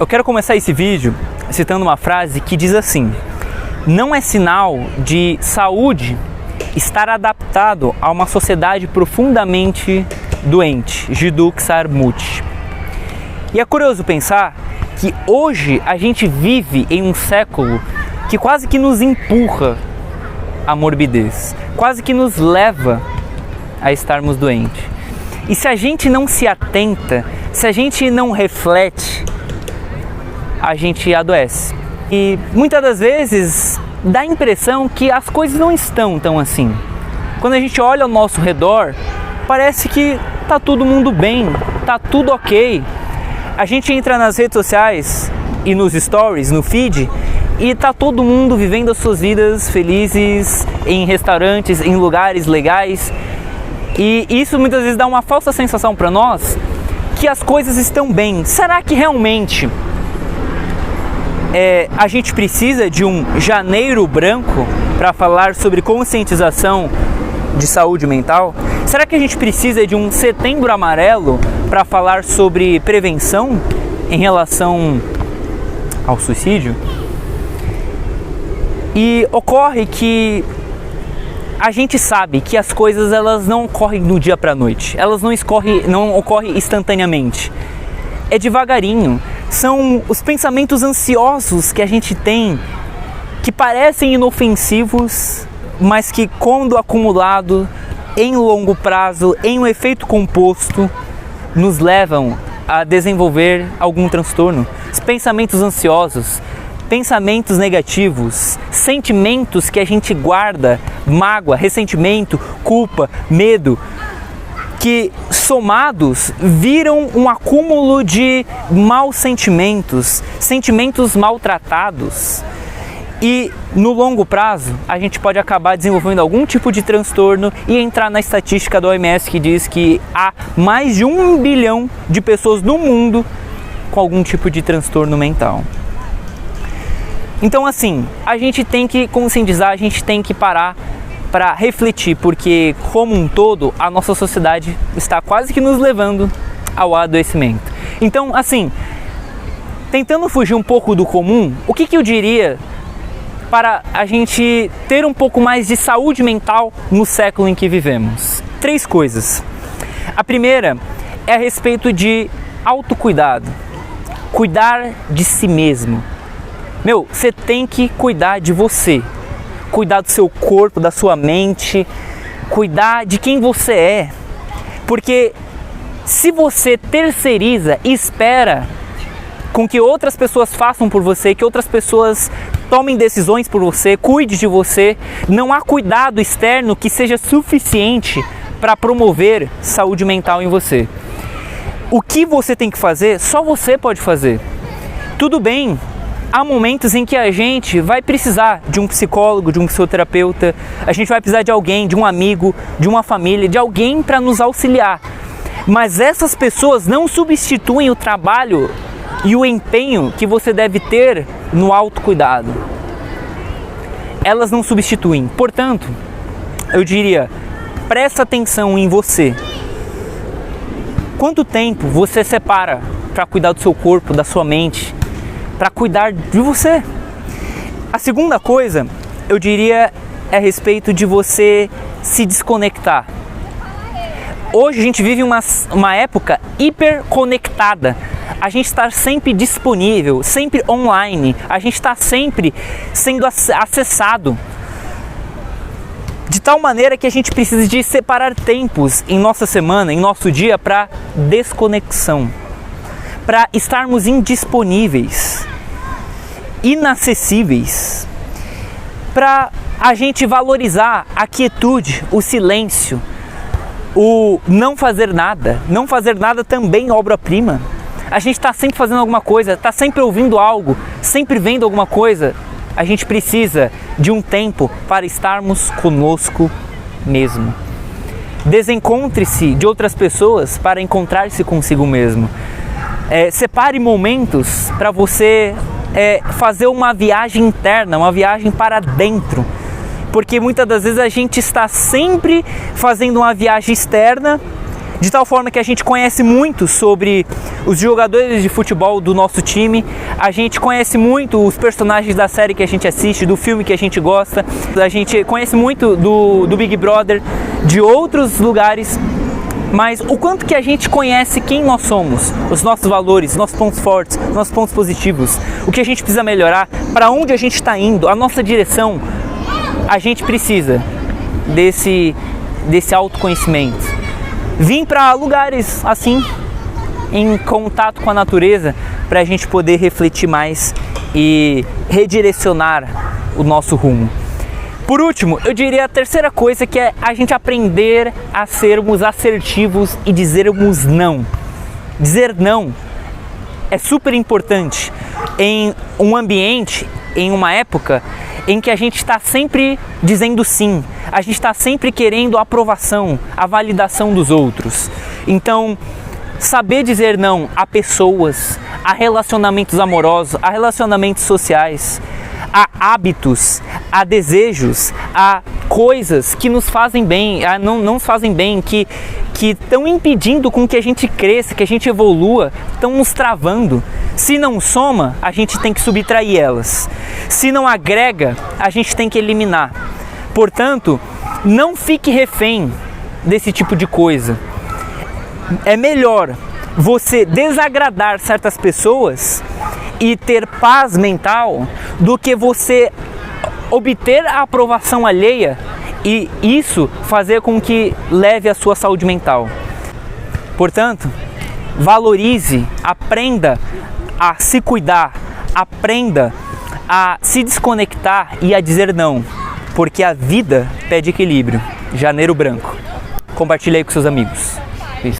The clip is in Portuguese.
Eu quero começar esse vídeo citando uma frase que diz assim: não é sinal de saúde estar adaptado a uma sociedade profundamente doente. Jiddu Krishnamurti. E é curioso pensar que hoje a gente vive em um século que quase que nos empurra à morbidez, quase que nos leva a estarmos doentes. E se a gente não se atenta, se a gente não reflete, a gente adoece. E muitas das vezes dá a impressão que as coisas não estão tão assim. Quando a gente olha ao nosso redor, parece que tá todo mundo bem, tá tudo ok. A gente entra nas redes sociais e nos stories, no feed, e tá todo mundo vivendo as suas vidas felizes, em restaurantes, em lugares legais. E isso muitas vezes dá uma falsa sensação para nós que as coisas estão bem. Será que realmente a gente precisa de um janeiro branco para falar sobre conscientização de saúde mental? Será que a gente precisa de um setembro amarelo para falar sobre prevenção em relação ao suicídio? E ocorre que a gente sabe que as coisas elas não ocorrem do dia para a noite, elas não ocorrem instantaneamente, é devagarinho. São os pensamentos ansiosos que a gente tem, que parecem inofensivos, mas que quando acumulado em longo prazo, em um efeito composto, nos levam a desenvolver algum transtorno. Os pensamentos ansiosos, pensamentos negativos, sentimentos que a gente guarda, mágoa, ressentimento, culpa, medo, que somados viram um acúmulo de maus sentimentos, sentimentos maltratados. E no longo prazo, a gente pode acabar desenvolvendo algum tipo de transtorno e entrar na estatística da OMS que diz que há mais de 1 bilhão de pessoas no mundo com algum tipo de transtorno mental. Então assim, a gente tem que conscientizar, a gente tem que parar para refletir, porque como um todo, a nossa sociedade está quase que nos levando ao adoecimento. Então assim, tentando fugir um pouco do comum, o que eu diria para a gente ter um pouco mais de saúde mental no século em que vivemos? 3 coisas. A primeira é a respeito de autocuidado, cuidar de si mesmo. Você tem que cuidar de você, cuidar do seu corpo, da sua mente, cuidar de quem você é. Porque se você terceiriza e espera com que outras pessoas façam por você, que outras pessoas tomem decisões por você, cuide de você, não há cuidado externo que seja suficiente para promover saúde mental em você. O que você tem que fazer, só você pode fazer. Tudo bem, há momentos em que a gente vai precisar de um psicólogo, de um psicoterapeuta, a gente vai precisar de alguém, de um amigo, de uma família, de alguém para nos auxiliar. Mas essas pessoas não substituem o trabalho e o empenho que você deve ter no autocuidado. Elas não substituem. Portanto, eu diria, presta atenção em você. Quanto tempo você separa para cuidar do seu corpo, da sua mente, para cuidar de você? A segunda coisa, eu diria, é a respeito de você se desconectar. Hoje a gente vive uma época hiperconectada. A gente está sempre disponível, sempre online, a gente está sempre sendo acessado. De tal maneira que a gente precisa de separar tempos em nossa semana, em nosso dia, para desconexão, para estarmos indisponíveis, inacessíveis, para a gente valorizar a quietude, o silêncio, o não fazer nada. Não fazer nada também é obra-prima. A gente está sempre fazendo alguma coisa, está sempre ouvindo algo, sempre vendo alguma coisa. A gente precisa de um tempo para estarmos conosco mesmo. Desencontre-se de outras pessoas para encontrar-se consigo mesmo. Separe momentos para você fazer uma viagem interna, uma viagem para dentro. Porque muitas das vezes a gente está sempre fazendo uma viagem externa de tal forma que a gente conhece muito sobre os jogadores de futebol do nosso time, a gente conhece muito os personagens da série que a gente assiste, do filme que a gente gosta, a gente conhece muito do Big Brother, de outros lugares, mas o quanto que a gente conhece quem nós somos, os nossos valores, nossos pontos fortes, nossos pontos positivos, o que a gente precisa melhorar, para onde a gente está indo, a nossa direção, a gente precisa desse autoconhecimento. Vim para lugares assim, em contato com a natureza, para a gente poder refletir mais e redirecionar o nosso rumo. Por último, eu diria a terceira coisa, que é a gente aprender a sermos assertivos e dizermos não. Dizer não é super importante em um ambiente, em uma época em que a gente está sempre dizendo sim, a gente está sempre querendo a aprovação, a validação dos outros. Então, saber dizer não a pessoas, a relacionamentos amorosos, a relacionamentos sociais, a hábitos, a desejos, a coisas que nos fazem bem, não nos fazem bem, que estão impedindo com que a gente cresça, que a gente evolua, estão nos travando. Se não soma, a gente tem que subtrair elas. Se não agrega, a gente tem que eliminar. Portanto, não fique refém desse tipo de coisa. É melhor você desagradar certas pessoas e ter paz mental do que você obter a aprovação alheia e isso fazer com que leve a sua saúde mental. Portanto, valorize, aprenda a se cuidar, aprenda a se desconectar e a dizer não, porque a vida pede equilíbrio. Janeiro Branco. Compartilhe aí com seus amigos.